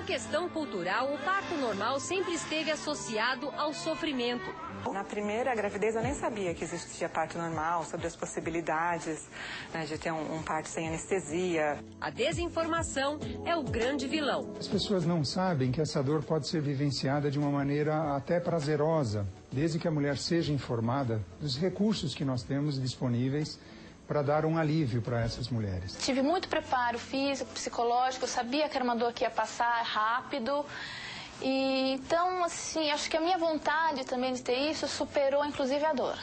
questão cultural, o parto normal sempre esteve associado ao sofrimento. Na primeira gravidez eu nem sabia que existia parto normal, sobre as possibilidades, né, de ter um parto sem anestesia. A desinformação é o grande vilão. As pessoas não sabem que essa dor pode ser vivenciada de uma maneira até prazerosa, desde que a mulher seja informada dos recursos que nós temos disponíveis para dar um alívio para essas mulheres. Tive muito preparo físico, psicológico, eu sabia que era uma dor que ia passar rápido. E, então, assim, acho que a minha vontade também de ter isso superou, inclusive, a dor.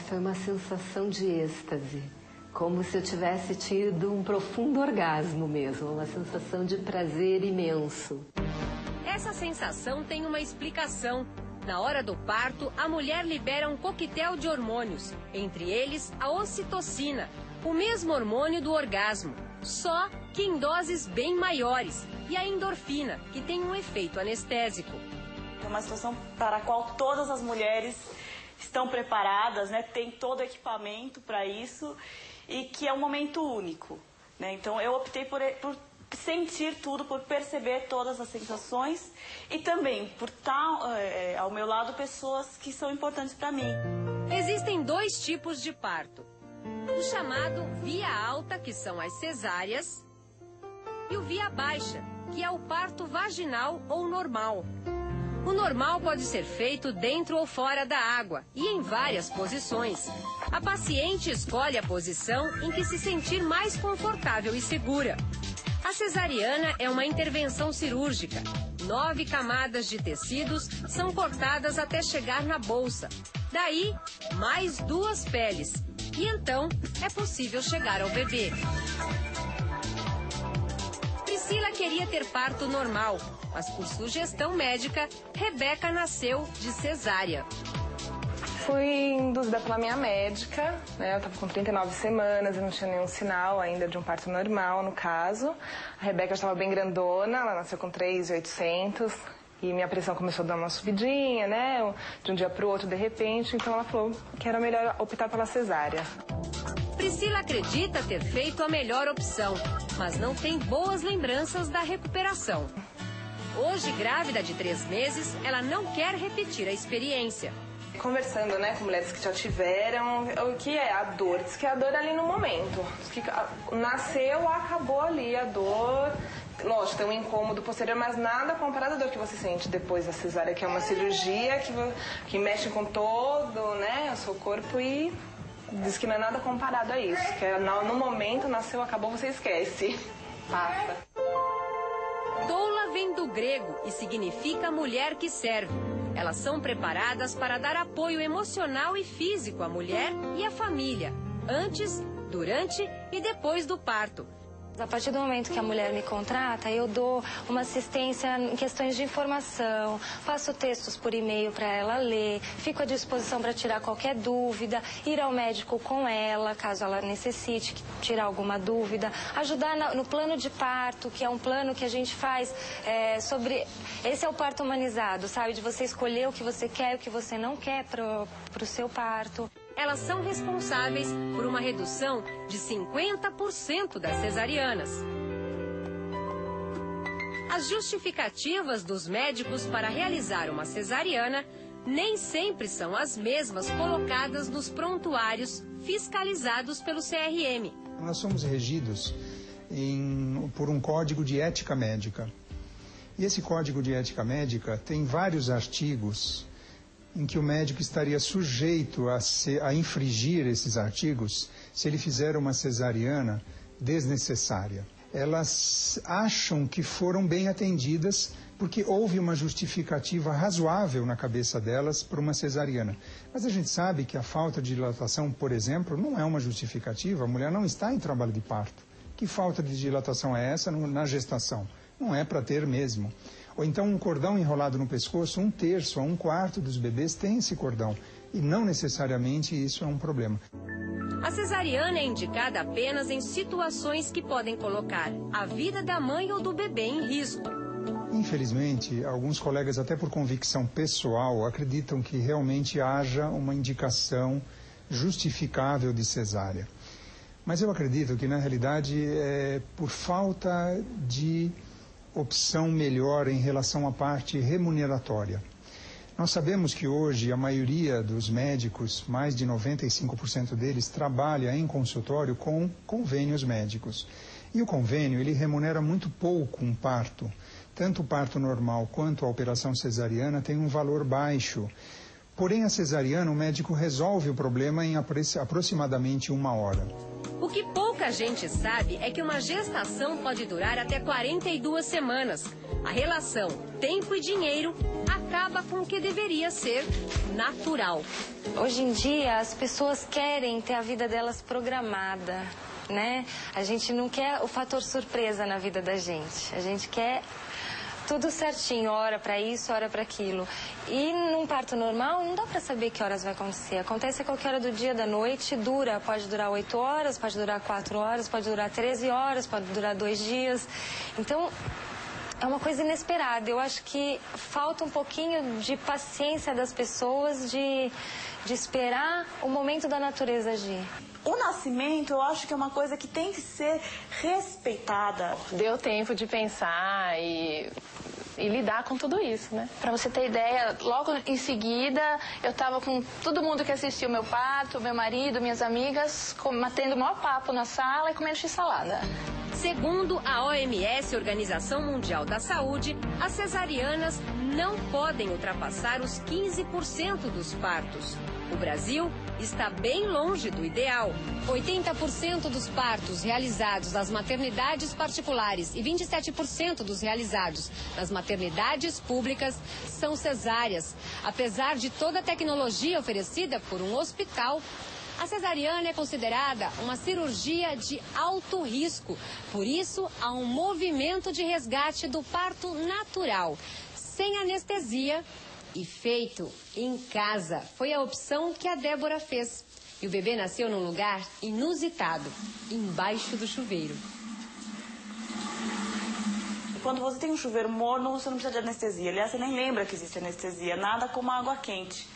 Foi uma sensação de êxtase, como se eu tivesse tido um profundo orgasmo mesmo, uma sensação de prazer imenso. Essa sensação tem uma explicação. Na hora do parto, a mulher libera um coquetel de hormônios, entre eles a ocitocina, o mesmo hormônio do orgasmo, só que em doses bem maiores, e a endorfina, que tem um efeito anestésico. É uma situação para a qual todas as mulheres estão preparadas, né? Tem todo o equipamento para isso e que é um momento único, né? Então eu optei por sentir tudo, por perceber todas as sensações e também por estar ao meu lado pessoas que são importantes para mim. Existem dois tipos de parto. O chamado via alta, que são as cesáreas, e o via baixa, que é o parto vaginal ou normal. O normal pode ser feito dentro ou fora da água e em várias posições. A paciente escolhe a posição em que se sentir mais confortável e segura. A cesariana é uma intervenção cirúrgica. 9 camadas de tecidos são cortadas até chegar na bolsa. Daí, mais 2 peles. E então, é possível chegar ao bebê. Priscila queria ter parto normal, mas por sugestão médica, Rebeca nasceu de cesárea. Fui induzida pela minha médica, né? Eu estava com 39 semanas e não tinha nenhum sinal ainda de um parto normal, no caso. A Rebeca estava bem grandona, ela nasceu com 3.800 e minha pressão começou a dar uma subidinha, né? De um dia para o outro, de repente. Então ela falou que era melhor optar pela cesárea. Priscila acredita ter feito a melhor opção, mas não tem boas lembranças da recuperação. Hoje, grávida de 3 meses, ela não quer repetir a experiência. Conversando, né, com mulheres que já tiveram, o que é a dor? Diz que é a dor ali no momento. Diz que nasceu, acabou ali a dor. Lógico, tem um incômodo posterior, mas nada comparado à dor que você sente depois da cesárea, que é uma cirurgia que mexe com todo, né, o seu corpo e diz que não é nada comparado a isso. Que é, no momento, nasceu, acabou, você esquece. Passa. Doula vem do grego e significa mulher que serve. Elas são preparadas para dar apoio emocional e físico à mulher e à família, antes, durante e depois do parto. A partir do momento que a mulher me contrata, eu dou uma assistência em questões de informação, passo textos por e-mail para ela ler, fico à disposição para tirar qualquer dúvida, ir ao médico com ela, caso ela necessite tirar alguma dúvida, ajudar no plano de parto, que é um plano que a gente faz sobre... Esse é o parto humanizado, sabe? De você escolher o que você quer e o que você não quer para o seu parto. Elas são responsáveis por uma redução de 50% das cesarianas. As justificativas dos médicos para realizar uma cesariana nem sempre são as mesmas colocadas nos prontuários fiscalizados pelo CRM. Nós somos regidos por um código de ética médica. E esse código de ética médica tem vários artigos em que o médico estaria sujeito a infringir esses artigos se ele fizer uma cesariana desnecessária. Elas acham que foram bem atendidas porque houve uma justificativa razoável na cabeça delas para uma cesariana. Mas a gente sabe que a falta de dilatação, por exemplo, não é uma justificativa. A mulher não está em trabalho de parto. Que falta de dilatação é essa na gestação? Não é para ter mesmo. Ou então um cordão enrolado no pescoço, 1/3 a 1/4 dos bebês tem esse cordão. E não necessariamente isso é um problema. A cesariana é indicada apenas em situações que podem colocar a vida da mãe ou do bebê em risco. Infelizmente, alguns colegas, até por convicção pessoal, acreditam que realmente haja uma indicação justificável de cesárea. Mas eu acredito que, na realidade, é por falta de opção melhor em relação à parte remuneratória. Nós sabemos que hoje a maioria dos médicos, mais de 95% deles, trabalha em consultório com convênios médicos. E o convênio, ele remunera muito pouco um parto. Tanto o parto normal quanto a operação cesariana tem um valor baixo. Porém, a cesariana, o médico resolve o problema em aproximadamente 1 hora. O que pouca gente sabe é que uma gestação pode durar até 42 semanas. A relação tempo e dinheiro acaba com o que deveria ser natural. Hoje em dia, as pessoas querem ter a vida delas programada, né? A gente não quer o fator surpresa na vida da gente. A gente quer tudo certinho, hora para isso, hora para aquilo. E num parto normal, não dá para saber que horas vai acontecer. Acontece a qualquer hora do dia, da noite, pode durar 8 horas, pode durar 4 horas, pode durar 13 horas, pode durar 2 dias. Então, é uma coisa inesperada. Eu acho que falta um pouquinho de paciência das pessoas, de esperar o momento da natureza agir. O nascimento, eu acho que é uma coisa que tem que ser respeitada. Deu tempo de pensar e lidar com tudo isso, né? Pra você ter ideia, logo em seguida, eu tava com todo mundo que assistiu meu parto, meu marido, minhas amigas, batendo o maior papo na sala e comendo x-salada. Segundo a OMS, Organização Mundial da Saúde, as cesarianas não podem ultrapassar os 15% dos partos. O Brasil está bem longe do ideal. 80% dos partos realizados nas maternidades particulares e 27% dos realizados nas maternidades públicas são cesáreas. Apesar de toda a tecnologia oferecida por um hospital, a cesariana é considerada uma cirurgia de alto risco. Por isso, há um movimento de resgate do parto natural, sem anestesia e feito em casa. Foi a opção que a Débora fez. E o bebê nasceu num lugar inusitado, embaixo do chuveiro. Quando você tem um chuveiro morno, você não precisa de anestesia. Aliás, você nem lembra que existe anestesia, nada como água quente,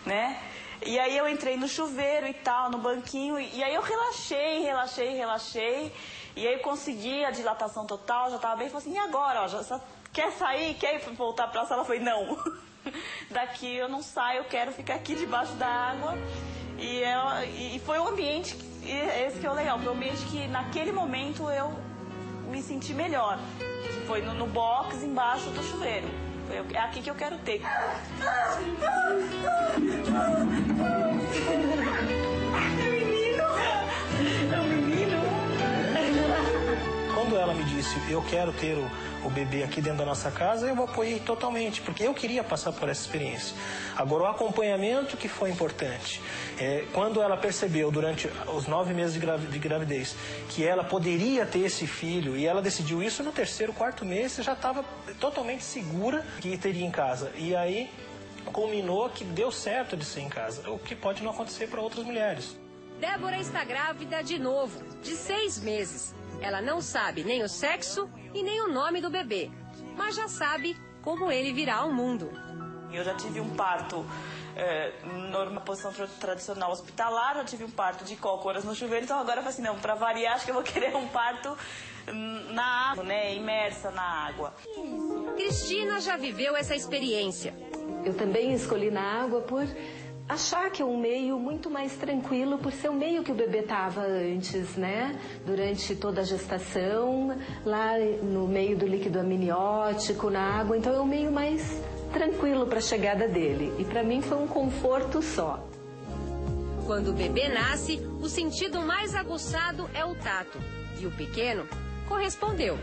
né? E aí eu entrei no chuveiro e tal, no banquinho, e aí eu relaxei. E aí eu consegui a dilatação total, já estava bem, falei assim, e agora? Ó, já quer sair? Quer voltar para a sala? Eu falei, não. Daqui eu não saio, eu quero ficar aqui debaixo da água. E foi um ambiente, esse que é o legal, foi um ambiente que naquele momento eu me senti melhor. Foi no box embaixo do chuveiro. É aqui que eu quero ter. É um menino. Quando ela me disse, eu quero ter o bebê aqui dentro da nossa casa, eu apoiei totalmente, porque eu queria passar por essa experiência. Agora, o acompanhamento que foi importante. Quando ela percebeu, durante os 9 meses de gravidez, que ela poderia ter esse filho, e ela decidiu isso no 3º, 4º mês, já estava totalmente segura que teria em casa. E aí, culminou que deu certo de ser em casa, o que pode não acontecer para outras mulheres. Débora está grávida de novo, de 6 meses. Ela não sabe nem o sexo e nem o nome do bebê, mas já sabe como ele virá ao mundo. Eu já tive um parto numa posição tradicional hospitalar, já tive um parto de cócoras no chuveiro, então agora eu falei assim, não, para variar, acho que eu vou querer um parto na água, né, imersa na água. Cristina já viveu essa experiência. Eu também escolhi na água por achar que é um meio muito mais tranquilo, por ser o meio que o bebê estava antes, né? Durante toda a gestação, lá no meio do líquido amniótico, na água. Então é um meio mais tranquilo para a chegada dele. E para mim foi um conforto só. Quando o bebê nasce, o sentido mais aguçado é o tato. E o pequeno correspondeu.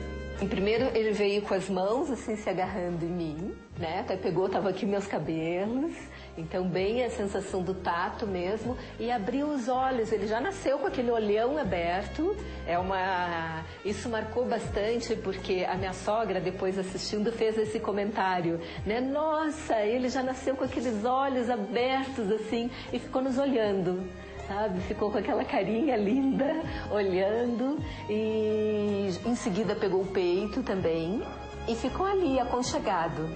Primeiro ele veio com as mãos assim se agarrando em mim, né? Até tava aqui meus cabelos. Então, bem a sensação do tato mesmo. E abriu os olhos, ele já nasceu com aquele olhão aberto. Isso marcou bastante, porque a minha sogra, depois assistindo, fez esse comentário, né? Nossa, ele já nasceu com aqueles olhos abertos, assim, e ficou nos olhando, sabe? Ficou com aquela carinha linda, olhando. E em seguida pegou o peito também e ficou ali, aconchegado.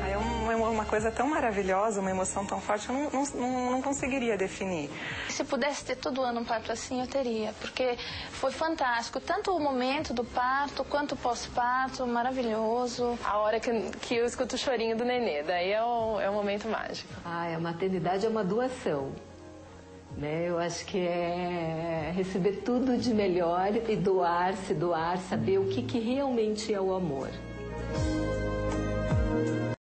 É um uma coisa tão maravilhosa, uma emoção tão forte, eu não conseguiria definir. Se pudesse ter todo ano um parto assim, eu teria, porque foi fantástico, tanto o momento do parto, quanto o pós-parto, maravilhoso. A hora que eu escuto o chorinho do nenê, daí é o momento mágico. A maternidade é uma doação. Né? Eu acho que é receber tudo de melhor e doar, se doar, saber o que realmente é o amor.